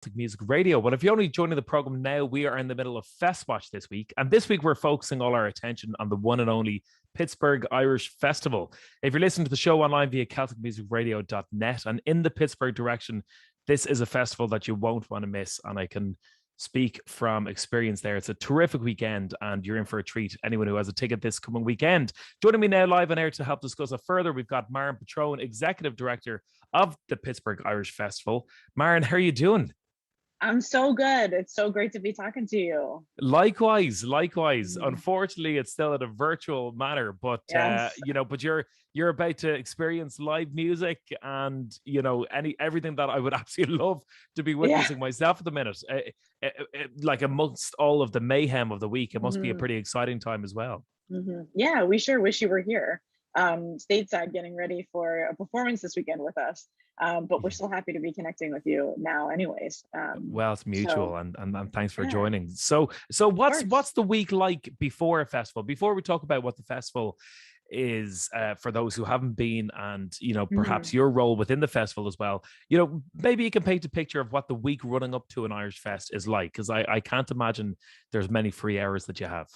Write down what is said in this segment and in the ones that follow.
Celtic Music Radio. Well, if you're only joining the program now, we are in the middle of Fest Watch this week. And this week, we're focusing all our attention on the one and only Pittsburgh Irish Festival. If you're listening to the show online via CelticMusicRadio.net and in the Pittsburgh direction, this is a festival that you won't want to miss. And I can speak from experience there. It's a terrific weekend and you're in for a treat. Anyone who has a ticket this coming weekend. Joining me now live on air to help discuss it further, we've got Mairin Petrone, Executive Director of the Pittsburgh Irish Festival. Mairin, how are you doing? I'm so good. It's so great to be talking to you. Likewise. Unfortunately, it's still in a virtual manner, but Yes. but you're about to experience live music and everything that I would absolutely love to be witnessing myself at the minute. Like amongst all of the mayhem of the week, it must be a pretty exciting time as well. Yeah, we sure wish you were here. Stateside, getting ready for a performance this weekend with us. But we're still happy to be connecting with you now anyways. Well, it's mutual, and thanks for joining. So what's the week like before a festival? Before we talk about what the festival is for those who haven't been, and perhaps your role within the festival as well, maybe you can paint a picture of what the week running up to an Irish Fest is like, because I can't imagine there's many free hours that you have.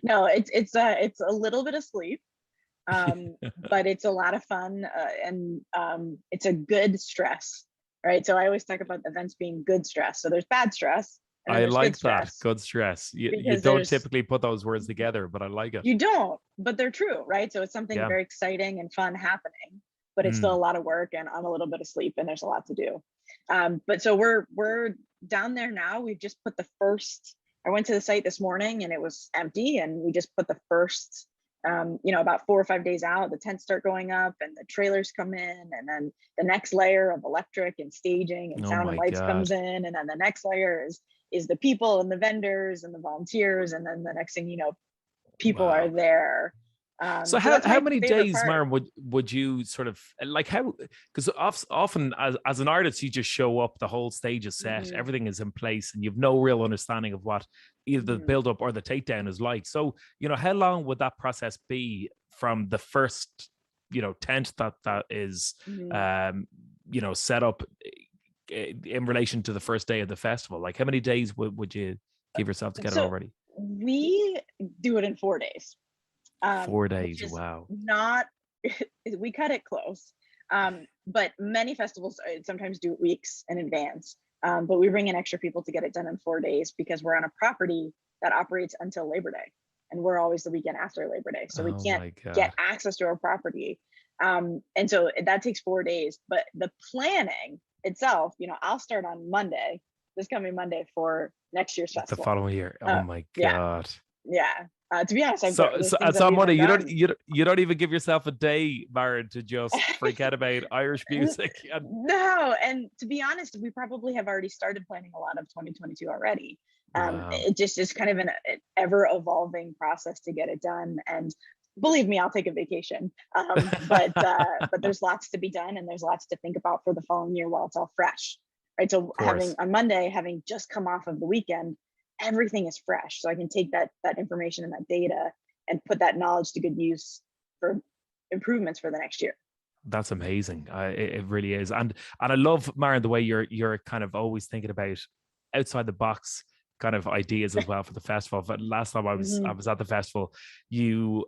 No, it's a little bit of sleep, but it's a lot of fun, and it's a good stress, right? So I always talk about events being good stress. So there's bad stress. I like that. Good stress. You don't typically put those words together, but I like it. You don't, but they're true, right? So it's something very exciting and fun happening, but it's still a lot of work and on a little bit of sleep, and there's a lot to do. But so we're down there now. We've just put the first. I went to the site this morning and it was empty, and we just put the first, about 4 or 5 days out, the tents start going up and the trailers come in, and then the next layer of electric and staging and sound and lights comes in, and then the next layer is the people and the vendors and the volunteers, and then the next thing you know, people are there. So how many days, Mairin, would you sort of like, how, because often as an artist, you just show up, the whole stage is set, everything is in place, and you've no real understanding of what either the build up or the takedown is like. So, how long would that process be from the first, tent that is, set up in relation to the first day of the festival? Like, how many days would you give yourself to get it already? We do it in 4 days. 4 days, wow. We cut it close, but many festivals sometimes do it weeks in advance, but we bring in extra people to get it done in 4 days because we're on a property that operates until Labor Day, and we're always the weekend after Labor Day, so we can't get access to our property, and so that takes 4 days. But the planning itself, I'll start on Monday, this coming Monday, for next year's festival. The following year. Oh my God. Yeah. To be honest, so on Monday, you don't even give yourself a day, Mairin, to just freak out about Irish music. No, and to be honest, we probably have already started planning a lot of 2022 already. It just is kind of an ever evolving process to get it done. And believe me, I'll take a vacation. But there's lots to be done, and there's lots to think about for the following year while it's all fresh, right? So on Monday, having just come off of the weekend, everything is fresh, so I can take that information and that data and put that knowledge to good use for improvements for the next year. That's amazing. It really is, and I love, Mairin, the way you're kind of always thinking about outside the box kind of ideas as well for the festival. But last time I was at the festival, you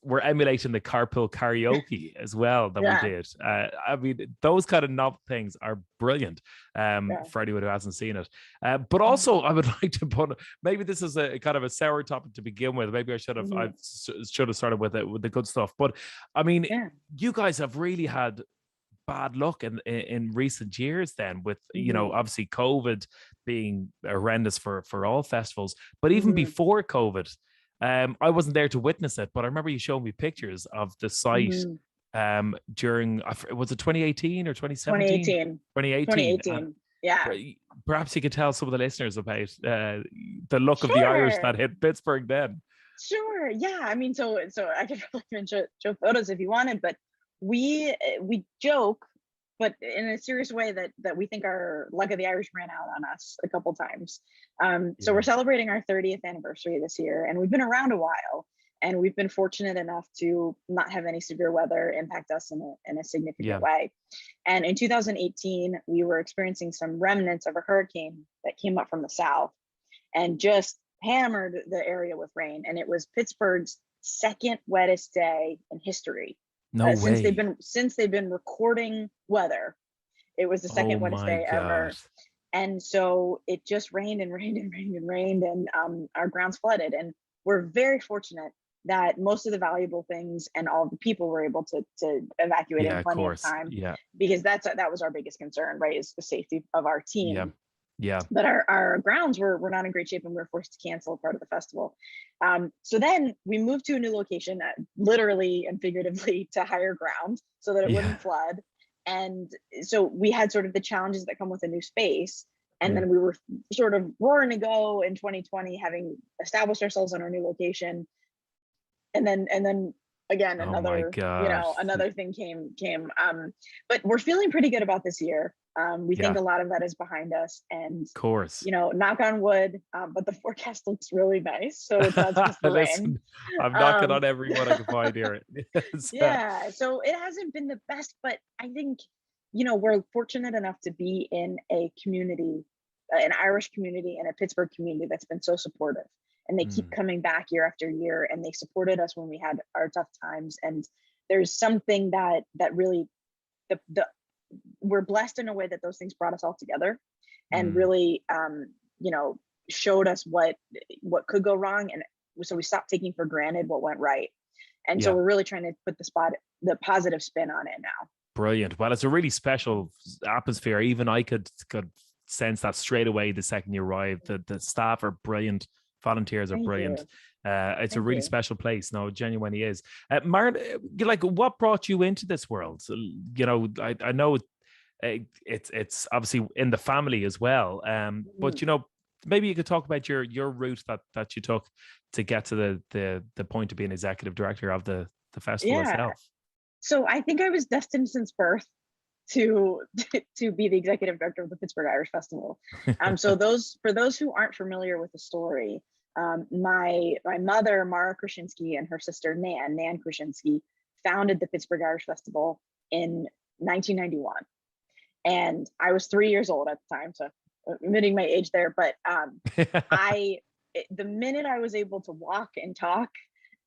we're emulating the carpool karaoke as well that we did. I mean, those kind of novel things are brilliant for anyone who hasn't seen it. But also, I would like to put, maybe this is a kind of a sour topic to begin with. Maybe I should have started with the good stuff. But I mean, you guys have really had bad luck in recent years then with, obviously COVID being horrendous for all festivals. But even before COVID, I wasn't there to witness it, but I remember you showing me pictures of the site during, was it 2018 or 2017? 2018. Yeah. Perhaps you could tell some of the listeners about the look of the Irish that hit Pittsburgh then. Sure. Yeah. I mean, so I could probably even show photos if you wanted, but we joke, but in a serious way, that we think our luck of the Irish ran out on us a couple times. So we're celebrating our 30th anniversary this year, and we've been around a while. And we've been fortunate enough to not have any severe weather impact us in a significant way. And in 2018, we were experiencing some remnants of a hurricane that came up from the south and just hammered the area with rain. And it was Pittsburgh's second wettest day in history. No way. Since they've been recording weather, it was the second wettest day ever. And so it just rained and rained and rained and rained, and our grounds flooded. And we're very fortunate that most of the valuable things and all the people were able to evacuate in plenty of time. Because that was our biggest concern, right? Is the safety of our team. But our grounds were not in great shape, and we were forced to cancel part of the festival. So then we moved to a new location, literally and figuratively, to higher ground so that it wouldn't flood. And so we had sort of the challenges that come with a new space. And then we were sort of roaring to go in 2020, having established ourselves in our new location. And then again, another thing came. But we're feeling pretty good about this year. We think a lot of that is behind us, and of course, knock on wood, but the forecast looks really nice. So it's not just the rain. I'm knocking on every one I can find here. So it hasn't been the best, but I think, we're fortunate enough to be in a community, an Irish community and a Pittsburgh community that's been so supportive. And they keep coming back year after year, and they supported us when we had our tough times. And there's something that really, we're blessed in a way that those things brought us all together, and really, showed us what could go wrong. And so we stopped taking for granted what went right. And so we're really trying to put the positive spin on it now. Brilliant. Well, it's a really special atmosphere. Even I could sense that straight away the second you arrived. The staff are brilliant. Volunteers are brilliant. It's a really special place. No, it genuinely is. Mairin, what brought you into this world? I know it's obviously in the family as well. But maybe you could talk about your route that you took to get to the point of being executive director of the festival itself. So I think I was destined since birth to be the executive director of the Pittsburgh Irish Festival. So for those who aren't familiar with the story, my mother, Mara Krasinski, and her sister, Nan Krasinski, founded the Pittsburgh Irish Festival in 1991. And I was 3 years old at the time, so admitting my age there. But the minute I was able to walk and talk,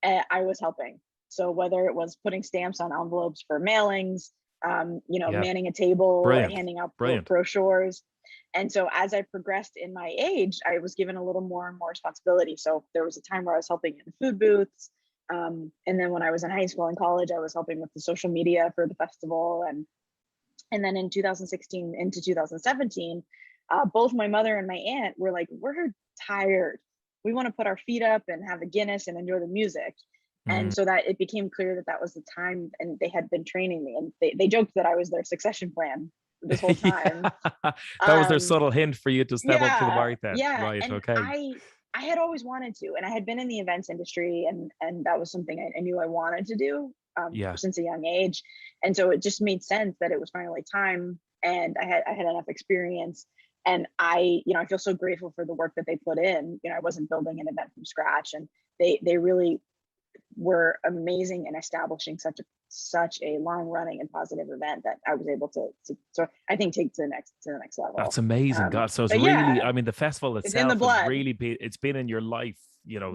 I was helping. So whether it was putting stamps on envelopes for mailings, manning a table, handing out brochures. And so as I progressed in my age, I was given a little more and more responsibility. So there was a time where I was helping in the food booths. And then when I was in high school and college, I was helping with the social media for the festival. And then in 2016 into 2017, both my mother and my aunt were like, we're tired. We want to put our feet up and have a Guinness and enjoy the music. And so that it became clear that was the time, and they had been training me, and they joked that I was their succession plan this whole time. That was their subtle hint for you to step up to the mark then. Right. And okay. I had always wanted to, and I had been in the events industry, and that was something I knew I wanted to do since a young age. And so it just made sense that it was finally time, and I had enough experience. And I feel so grateful for the work that they put in. I wasn't building an event from scratch, and they really were amazing in establishing such a long running and positive event that I was able to I think take to the next level. That's amazing. God. So it's really, I mean, the festival itself has really it's been in your life,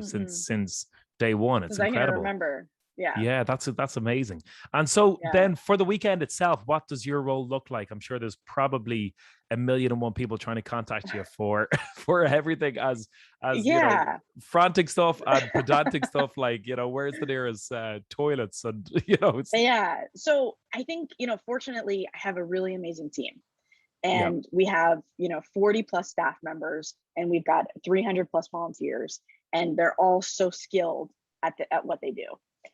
since day one. It's incredible. I can remember. Yeah, that's amazing. And so then for the weekend itself, what does your role look like? I'm sure there's probably 1,000,001 people trying to contact you for everything as frantic stuff and pedantic stuff, like where's the nearest toilets, and So I think fortunately I have a really amazing team, and we have 40 plus staff members, and we've got 300 plus volunteers, and they're all so skilled at what they do.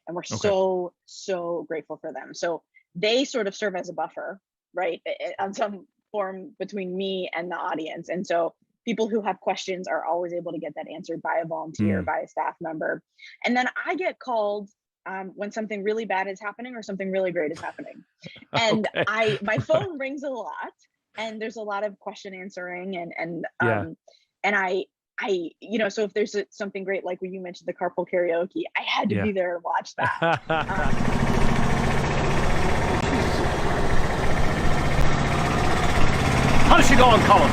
And we're so grateful for them. So they sort of serve as a buffer, right, on some form between me and the audience. And so people who have questions are always able to get that answered by a volunteer, by a staff member. And then I get called when something really bad is happening or something really great is happening. And my phone rings a lot, and there's a lot of question answering, and so if there's something great, like when you mentioned the carpool karaoke, I had to be there and watch that. How's she going, Colm?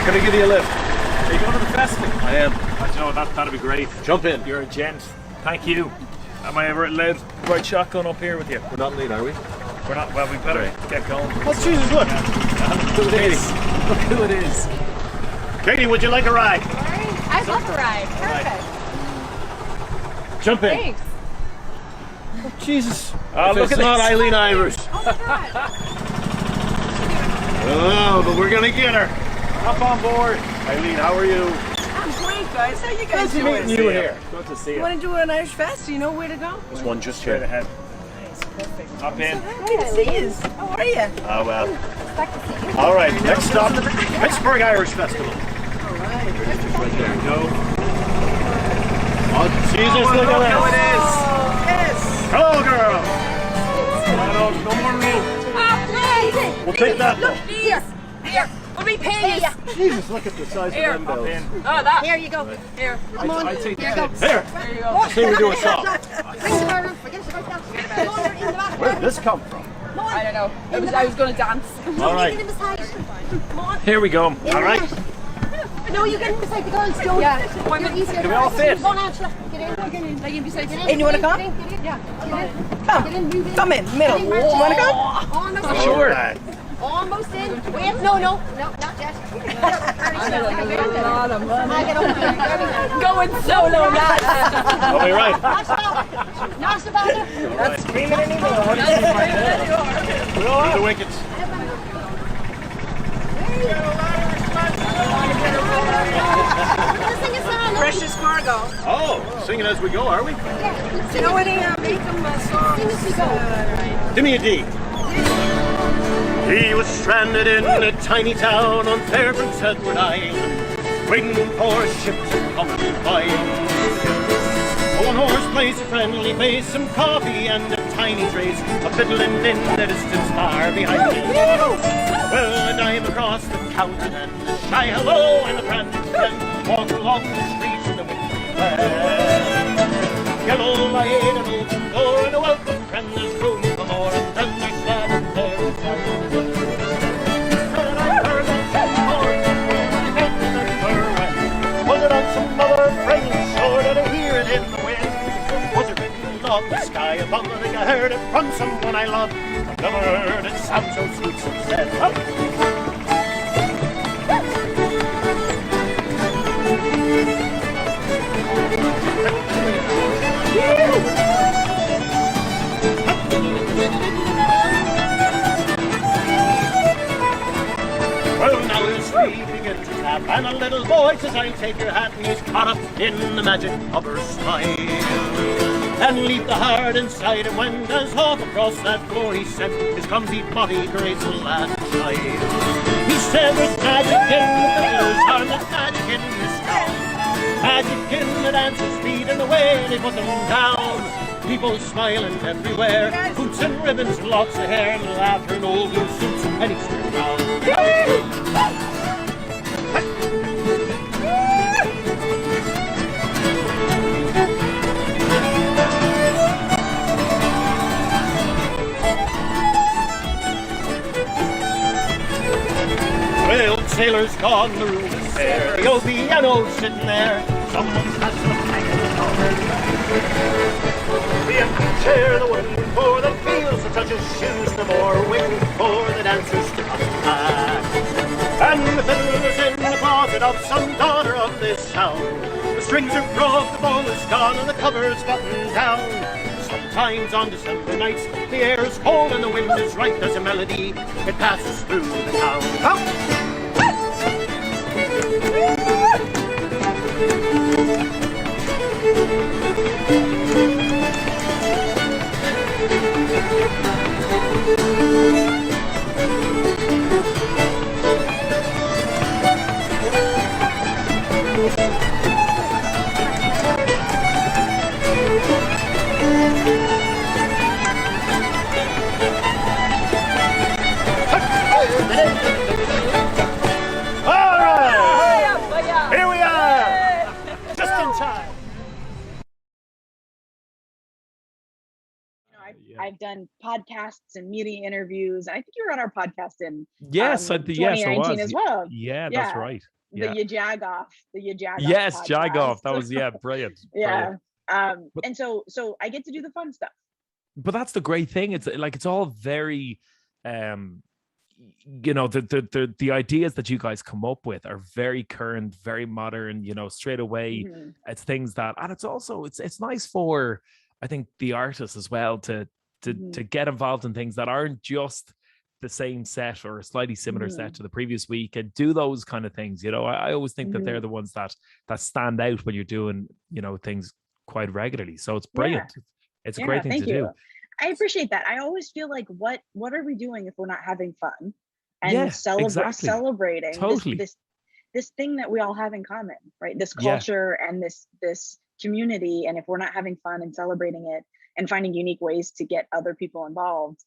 Can I give you a lift? Are you going to the festival? I am. You know, that'd be great. Jump in. You're a gent. Thank you. Am I ever allowed to ride shotgun up here with you? We're not in lead, are we? We're not. Well, we better get going. Oh, Jesus, look. Look who it is. Look who it is. Katie, would you like a ride? I'd love a ride. Perfect. Jump in. Thanks. Oh, Jesus. Oh, look at not this. Eileen Ivers. Oh my God. Oh, but we're gonna get her. Hop on board. Eileen, how are you? I'm great, guys. How you guys Good to doing? meet you here. Good to see You you. want to do an Irish Fest? Do you know where to go? There's one just Straight here. ahead. Nice, perfect. Hop in. Happy to see you. How are you? Oh, well. Expect to see you. All right, next stop, Pittsburgh Irish Festival. All right. Right there. Go. Oh, Jesus, look at How it this. is. Yes. Hello, girl. No more room. We'll take that though. Here. Let me pay you. Jesus, look at the size Here. of them bills. Oh, that. Here you go. Here. Come on. I take the tips. Here. There you go. Say we do a song. Bring the burger. Forget about that. Where did this come from? I don't know. I was going to dance. All right. Here we go. All right. No, you get in beside the girls, Joe. Yeah. You're easier. Can we all fit? Go on, Angela. Get in. Like in beside you. And you want to come? Get in. Yeah. Come in, middle. You want to come? Almost in. Sure. Almost in. Wait. No, not yet. A lot of money. I get over here. There we go. Going solo, lad. I'll be right. Not so bad. Not screaming anymore. The wickets. Sing a song. Precious cargo. Oh, singing as we go, are we? Do you know any make them songs? Sing as we go. Give me a D. He was stranded in a tiny town on Fairbanks Edward Island, waiting for a ship to come and find him. One horse plays a friendly face, some coffee and a tiny trace of fiddling in the distance far behind him. Well, a dime across the counter and a shy hello and a brand new friend walk along the streets in the windy wind. Yellow light, an open door, and a welcome friend, there's room for more, and then there's that and there is that. And I heard that was it on some other friend's shore? Did I hear it in the wind? Was it written on the sky above? I think I heard it from someone I love. I've never heard it sound so sweet since then. Well, now his feet begin to tap, and a little boy says, I'll take your hat, and he's caught up in the magic of her smile. And leap the heart inside him when, as off across that floor he sent, his clumsy body grazed the last child. He said, there's magic in the fiddler's arm, there's magic in this town. Magic in the dancers' feet and the way they put them down. People smiling everywhere, boots and ribbons, locks of hair, and laughter in old blue suits and pennies turned round. Well, the sailor's gone, the room is bare. The old piano's sitting there. Someone's passing a pipe in the corner. The empty chair, the wooden floor, the feels the touch of shoes no more, waiting for the dancers to come back. And the fiddler's in the closet of some daughter of this town. The strings are broke, the bow is gone, and the cover's buttoned down. Sometimes on December nights, the air is cold and the wind is right. There's a melody, it passes through the town. I've done podcasts and media interviews. I think you were on our podcast in yes, 2019 as well. Yeah, that's right. The Yajagoff, Yes, podcast. Jagoff. That was brilliant. Yeah. Brilliant. And so I get to do the fun stuff. But that's the great thing. It's like it's all very the ideas that you guys come up with are very current, very modern, straight away. It's things that, and it's also it's nice for, I think, the artists as well to get involved in things that aren't just the same set or a slightly similar set to the previous week, and do those kind of things. I always think that they're the ones that stand out when you're doing things quite regularly. So it's brilliant. It's a great thing to do. I appreciate that. I always feel like what are we doing if we're not having fun and celebrating this thing that we all have in common, right? This culture and this community. And if we're not having fun and celebrating it and finding unique ways to get other people involved,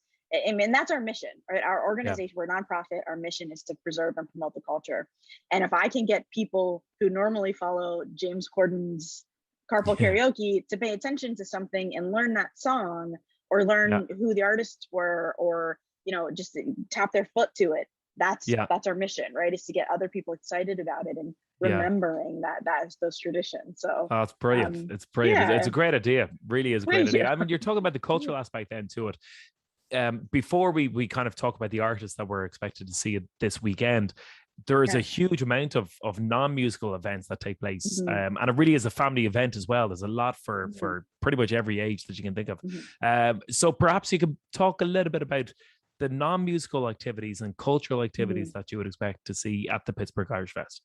I mean, that's our mission, right? Our organization, we're a nonprofit. Our mission is to preserve and promote the culture. And if I can get people who normally follow James Corden's carpool karaoke to pay attention to something and learn that song, or learn who the artists were, or just tap their foot to it, that's our mission, right? Is to get other people excited about it and remembering those traditions. So it's brilliant. It's brilliant. It's a great idea. Really is a great idea. I mean, you're talking about the cultural aspect then to it. Before we kind of talk about the artists that we're expected to see this weekend, there is a huge amount of non-musical events that take place, and it really is a family event as well. There's a lot for pretty much every age that you can think of. So perhaps you could talk a little bit about the non-musical activities and cultural activities that you would expect to see at the Pittsburgh Irish Fest.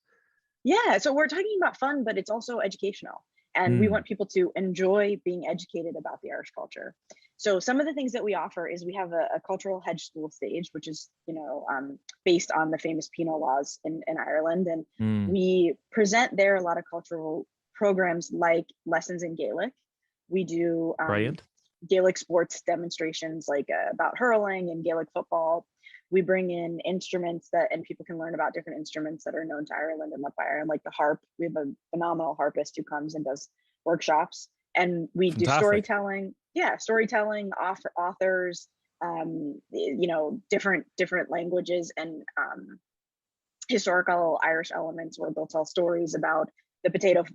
Yeah, so we're talking about fun, but it's also educational. And we want people to enjoy being educated about the Irish culture. So some of the things that we offer is we have a cultural hedge school stage, which is, based on the famous penal laws in Ireland. And we present there a lot of cultural programs like lessons in Gaelic. We do Gaelic sports demonstrations like about hurling and Gaelic football. We bring in instruments and people can learn about different instruments that are known to Ireland and loved by Ireland, like the harp. We have a phenomenal harpist who comes and does workshops, and we do storytelling. Yeah, storytelling, authors, different languages and historical Irish elements where they'll tell stories about the potato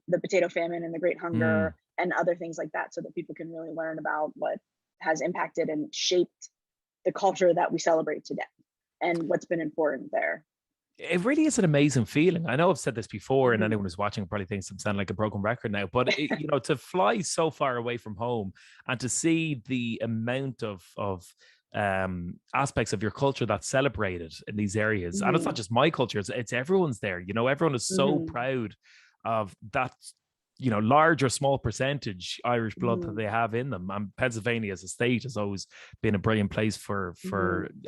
famine and the Great Hunger and other things like that, so that people can really learn about what has impacted and shaped the culture that we celebrate today and what's been important there. It really is an amazing feeling. I know I've said this before, and anyone who's watching probably thinks I'm sounding like a broken record now, but to fly so far away from home and to see the amount of aspects of your culture that's celebrated in these areas, and it's not just my culture, it's everyone's there. Everyone is so proud of that, large or small percentage Irish blood that they have in them. And Pennsylvania as a state has always been a brilliant place for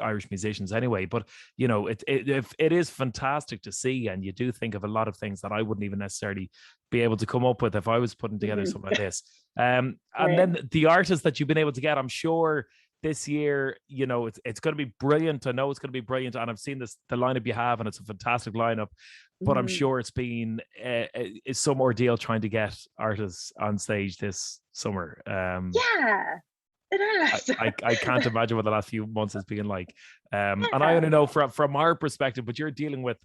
Irish musicians anyway. But, it is fantastic to see. And you do think of a lot of things that I wouldn't even necessarily be able to come up with if I was putting together something like this. And then the artists that you've been able to get, I'm sure this year, it's going to be brilliant. I know it's going to be brilliant. And I've seen the lineup you have, and it's a fantastic lineup. But I'm sure it's been some ordeal trying to get artists on stage this summer. It has. I can't imagine what the last few months has been like. And I only know from our perspective, but you're dealing with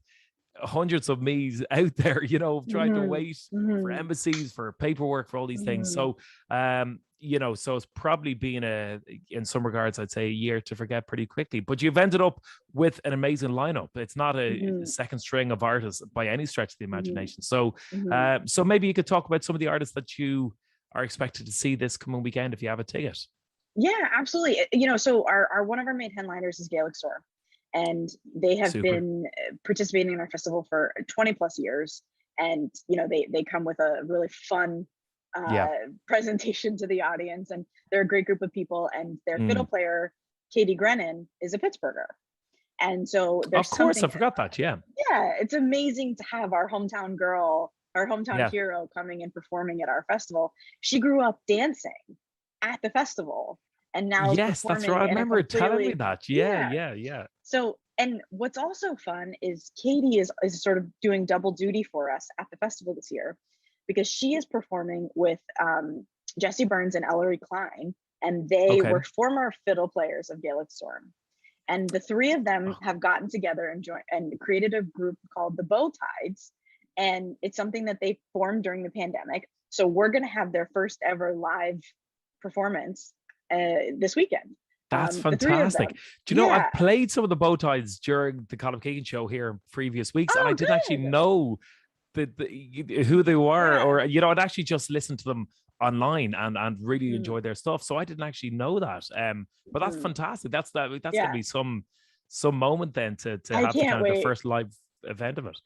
hundreds of me's out there, trying to wait for embassies, for paperwork, for all these things. So, so it's probably been in some regards, I'd say a year to forget pretty quickly, but you've ended up with an amazing lineup. It's not a second string of artists by any stretch of the imagination. So, so maybe you could talk about some of the artists that you are expected to see this coming weekend if you have a ticket. Yeah, absolutely. So our one of our main headliners is Gaelic Storm, and they have been participating in our festival for 20 plus years. And, they come with a really fun presentation to the audience, and they're a great group of people, and their fiddle player Katie Grennan is a Pittsburgher, and so there's I forgot that. It's amazing to have our hometown girl, our hometown hero, coming and performing at our festival. She grew up dancing at the festival, and now that's right, I remember telling me that. Yeah. So, and what's also fun is Katie is sort of doing double duty for us at the festival this year, because she is performing with Jesse Burns and Ellery Klein, and they were former fiddle players of Gaelic Storm. And the three of them have gotten together and created a group called the Bow Tides. And it's something that they formed during the pandemic. So we're going to have their first ever live performance this weekend. That's fantastic. Do you know, I've played some of the Bow Tides during the Colm Keegan Show here in previous weeks, and I didn't actually know who they were, or, you know, I'd actually just listened to them online and really enjoyed their stuff. So I didn't actually know that. But that's fantastic. That's going to be some moment then to have the first live event of it.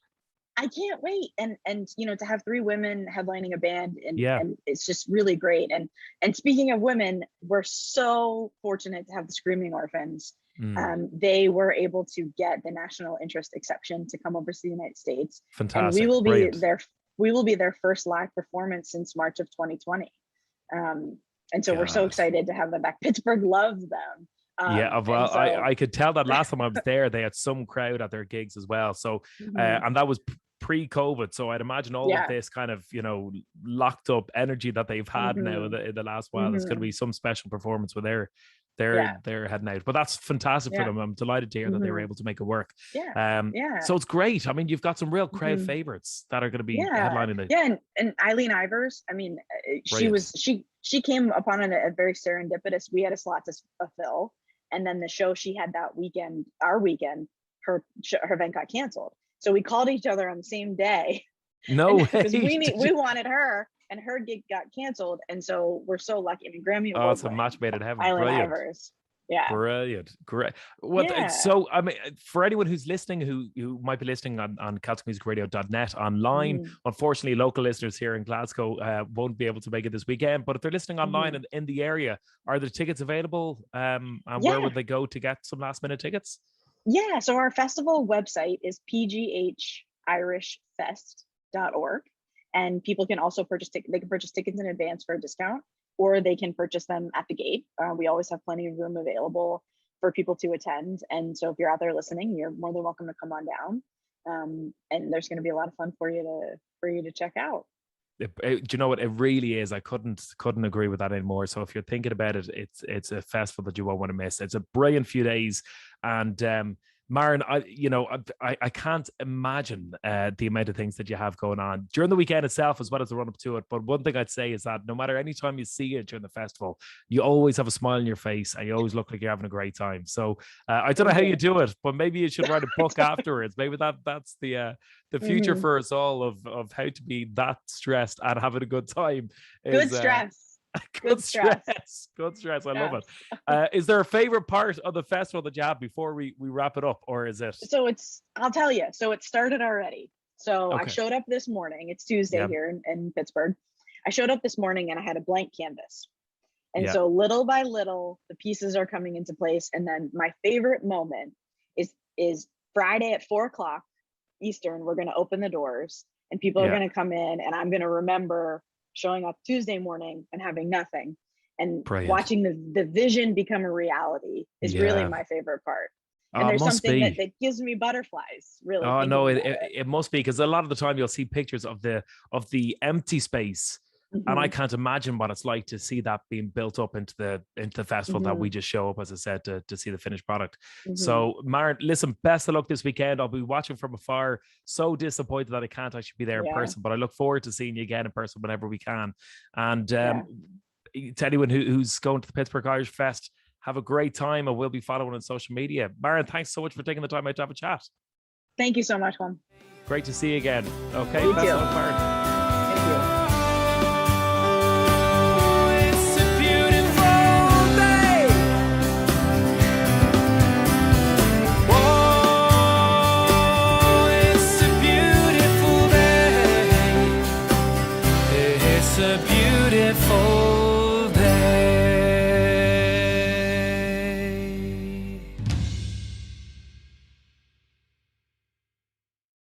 I can't wait. And you know, to have three women headlining a band and it's just really great. And speaking of women, we're so fortunate to have the Screaming Orphans. They were able to get the national interest exception to come over to the United States. Fantastic. And we will be their first live performance since March of 2020. And so we're so excited to have them back. Pittsburgh loves them. Well, I could tell that last time I was there, they had some crowd at their gigs as well. So, and that was pre-COVID. So I'd imagine all of this kind of, you know, locked up energy that they've had now in the last while. There's going to be some special performance with they're heading out. But that's fantastic for them. I'm delighted to hear that they were able to make it work. So it's great. I mean, you've got some real crowd favorites that are going to be headlining the and Eileen Ivers. I mean, she came upon it a very serendipitous. We had a slot to fill, and then the show she had that weekend, her event got canceled. So we called each other on the same day. No way. Because we wanted her, and her gig got canceled. And so we're so lucky. I mean, Grammy Award. Oh, it's a match made in heaven. Eileen Brilliant. Ivers. Yeah. Brilliant. Great. So, I mean, for anyone who's listening, who might be listening on CelticMusicRadio.net online, unfortunately, local listeners here in Glasgow won't be able to make it this weekend. But if they're listening online and in the area, are there tickets available? And where would they go to get some last minute tickets? Yeah, so our festival website is pghirishfest.org, and people can also purchase tickets in advance for a discount, or they can purchase them at the gate. We always have plenty of room available for people to attend, and so if you're out there listening, you're more than welcome to come on down. And there's going to be a lot of fun for you to check out. Do you know what? It really is. I couldn't agree with that anymore. So if you're thinking about it, it's a festival that you won't want to miss. It's a brilliant few days, and Mairin, I can't imagine the amount of things that you have going on during the weekend itself, as well as the run up to it. But one thing I'd say is that no matter any time you see it during the festival, you always have a smile on your face and you always look like you're having a great time. So I don't know how you do it, but maybe you should write a book afterwards. Maybe that's the future for us all of how to be that stressed and having a good time. Good stress. Good stress. I love it. Is there a favorite part of the festival that you have before we wrap it up, or is it? So I'll tell you. So it started already. So I showed up this morning. It's Tuesday here in Pittsburgh. I showed up this morning and I had a blank canvas. And so little by little, the pieces are coming into place. And then my favorite moment is Friday at 4:00 Eastern. We're going to open the doors and people are going to come in, and I'm going to remember showing up Tuesday morning and having nothing, and watching the vision become a reality is really my favorite part. And there's something that gives me butterflies, really. Oh no, it must be, because a lot of the time you'll see pictures of the empty space, and I can't imagine what it's like to see that being built up into the festival that we just show up, as I said, to see the finished product. So Mairin, listen, best of luck this weekend. I'll be watching from afar. So disappointed that I can't actually be there in person, but I look forward to seeing you again in person whenever we can. And to anyone who's going to the Pittsburgh Irish Fest, have a great time, and we'll be following on social media. Mairin, thanks so much for taking the time out to have a chat. Thank you so much, Colm. Great to see you again. Okay, You best too. of luck, Mairin.